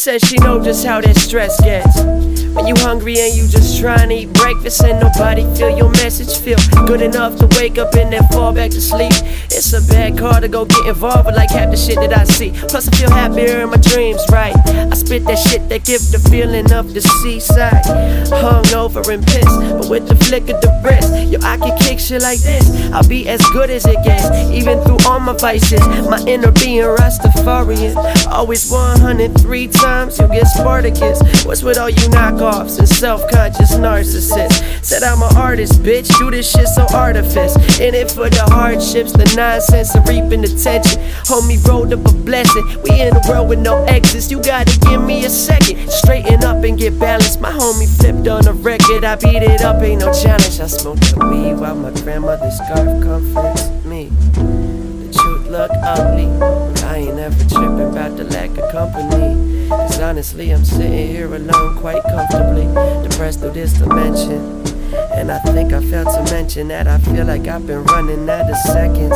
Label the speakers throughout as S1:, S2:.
S1: says she know just how that stress gets. When you hungry and you just trying to eat breakfast and nobody feel your message, feel good enough to wake up and then fall back to sleep. It's a bad call to go get involved with like half the shit that I see. Plus I feel happier in my dreams, right? I spit that shit that give the feeling of the seaside. Hungover and pissed, but with the flick of the wrist, yo, I can kick shit like this. I'll be as good as it gets, even through all my vices. My inner being Rastafarian, always 103 times you get Spartacus. What's with all you knockoffs and self-conscious narcissists? Said I'm an artist, bitch, do this shit so artifice. In it for the hardships, the nonsense, and reaping the tension. Homie rolled up a blessing, we in a world with no exits. You gotta give me a second, straighten up and get balanced. My homie flipped on a record, I beat it up, ain't no challenge. I smoked the weed while my grandmother's scarf comforts me. The truth look ugly, but I ain't ever tripping about the lack of company. Cause honestly I'm sitting here alone quite comfortably, depressed through this dimension. And I think I failed to mention that I feel like I've been running out of seconds.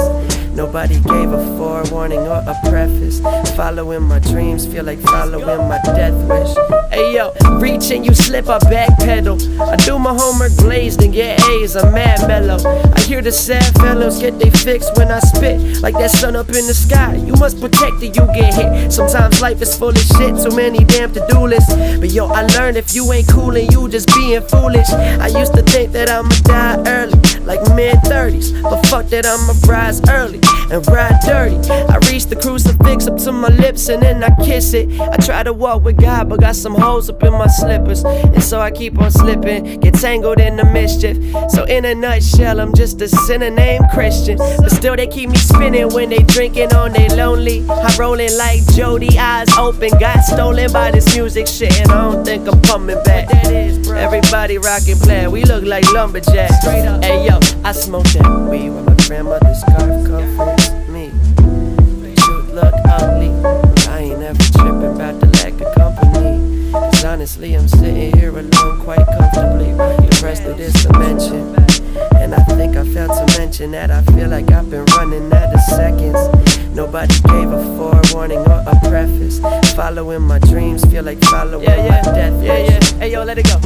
S1: Nobody gave a forewarning or a preface. Following my dreams feel like following my death wish. Hey yo, reach and you slip, I backpedal. I do my homework glazed and get A's, I'm mad mellow. I hear the sad fellows get they fix when I spit, like that sun up in the sky. You must protect it, you get hit. Sometimes life is full of shit, too many damn to-do lists. But yo, I learned if you ain't cool and you just being foolish. I used to think that I'ma die early, like mid-30s, but fuck that, I'ma rise early and ride dirty. I reach the crucifix up to my lips and then I kiss it. I try to walk with God but got some holes up in my slippers, and so I keep on slipping, get tangled in the mischief. So in a nutshell, I'm just a sinner named Christian, but still they keep me spinning when they drinking on they lonely. I'm rolling like Jody, eyes open, got stolen by this music shit, and I don't think I'm coming back. Everybody rockin' plaid, we look like lumberjacks. Hey yo, I smoke that weed while my grandmother's scarf comforts me. The truth look ugly, but I ain't ever tripping about the lack of company. Cause honestly I'm sitting here alone quite comfortably, depressed through this dimension. And I think I failed to mention that I feel like I've been running out of seconds. Nobody gave a forewarning or a preface. Following my dreams feel like following my death wish. Hey yo, let it go.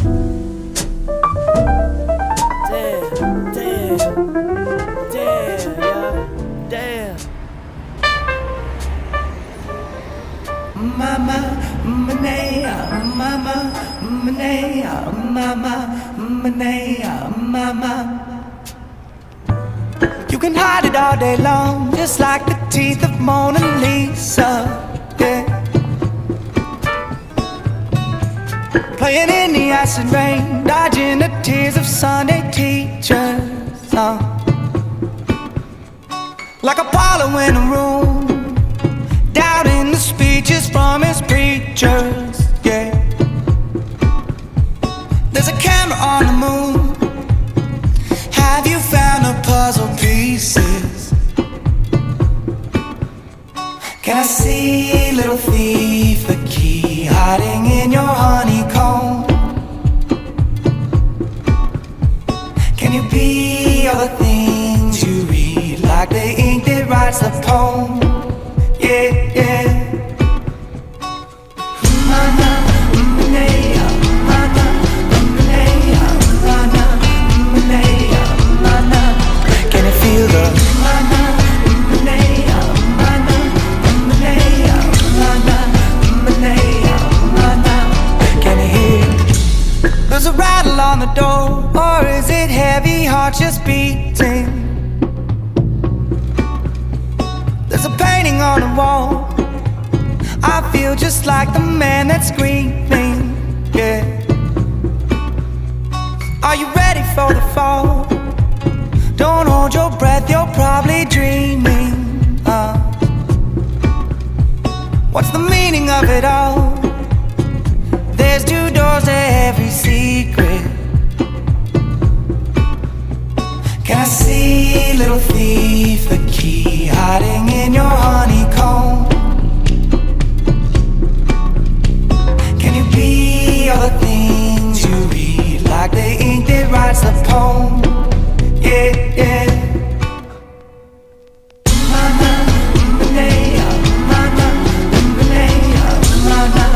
S1: Damn, yo, damn.
S2: Mama, manea, mama, manea, mama, manea, mama. You can hide it all day long, just like the teeth of Mona Lisa, yeah. Playing in the acid rain, dodging the tears of Sunday teachers, like Apollo in a room, doubting the speeches from his preachers, yeah. There's a camera on the moon. Have you found the puzzle pieces? Can I see, little thief, the key hiding in your honeycomb? Can you be all the things you read, like the ink that writes the poem? Yeah, yeah. Can you feel the can you hear? There's a rattle on the door, or is it heavy heart just beating? There's a painting on the wall. I feel just like the man that's screaming, yeah. Are you ready for the fall? Don't hold your breath, you're probably dreaming. What's the meaning of it all? There's two doors to every secret. Can I see, little thief, the key hiding in your honeycomb? Can you be all the things you read, like the ink that writes the poem? Yeah, yeah. Mama, manea, mama, manea, mama,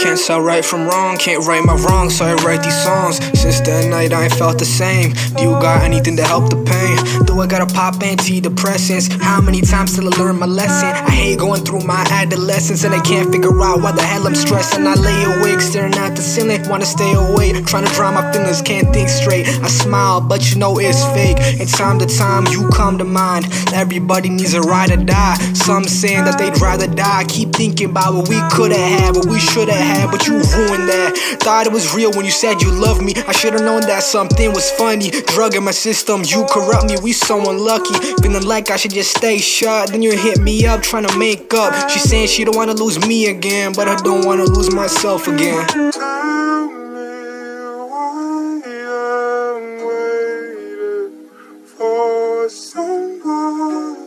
S3: Can't tell right from wrong, can't right my wrongs, so I write these songs. Since that night I ain't felt the same. Do you got anything to help the pain? Do I gotta pop antidepressants? How many times till I learn my lesson? I hate going through my adolescence and I can't figure out why the hell I'm stressing. I lay awake staring at the ceiling, wanna stay awake, trying to drown my feelings, can't think straight. I smile but you know it's fake, and time to time you come to mind. Everybody needs a ride or die. Some saying that they'd rather die. Keep thinking about what we could've had, what we should've had, but you ruined that. Thought it was real when you said you loved me. I should've known that something was funny. Drug in my system, you corrupt me, we so unlucky. Feeling like I should just stay shut. Then you hit me up trying to make up. She saying she don't wanna lose me again, but I don't wanna lose myself again.
S4: Tell me why I'm waiting for someone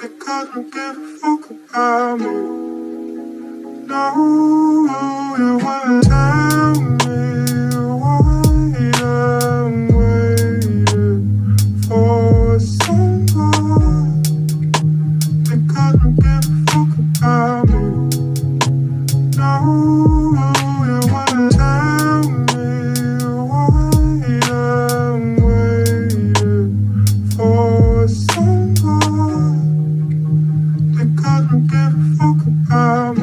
S4: that couldn't give a fuck about me. No, you wouldn't tell me why I'm waiting for someone that couldn't give a fuck about me. No, you wouldn't tell me why I'm waiting for someone that couldn't give a fuck about me.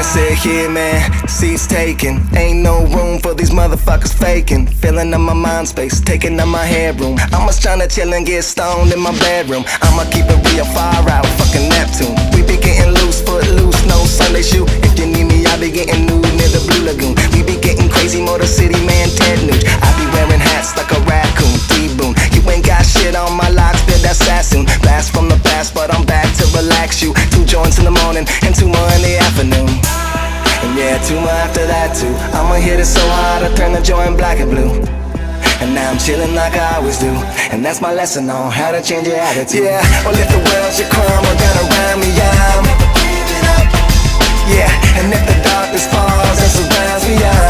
S5: Sit here, man, seats taken. Ain't no room for these motherfuckers faking. Filling up my mind space, taking up my headroom. I'm just tryna chill and get stoned in my bedroom. I'ma keep it real far out, fucking Neptune. We be getting loose, foot loose, no Sunday shoe. If you need me, I be getting nude near the Blue Lagoon. We be getting crazy, Motor City man, Ted Nuge. I be wearing hats like a raccoon, T-Boone. You ain't got shit on my locks, but that's Sassoon. Blast from the past, but I'm back to relax you. 2 joints in the morning and 2 more in the afternoon. And yeah, 2 more after that too. I'ma hit it so hard I turn the joint black and blue. And now I'm chillin' like I always do. And that's my lesson on how to change your attitude. Yeah, well if the world's your crumb or down around me, I'm never giving up. Yeah, and if the darkness falls and surrounds me, I'm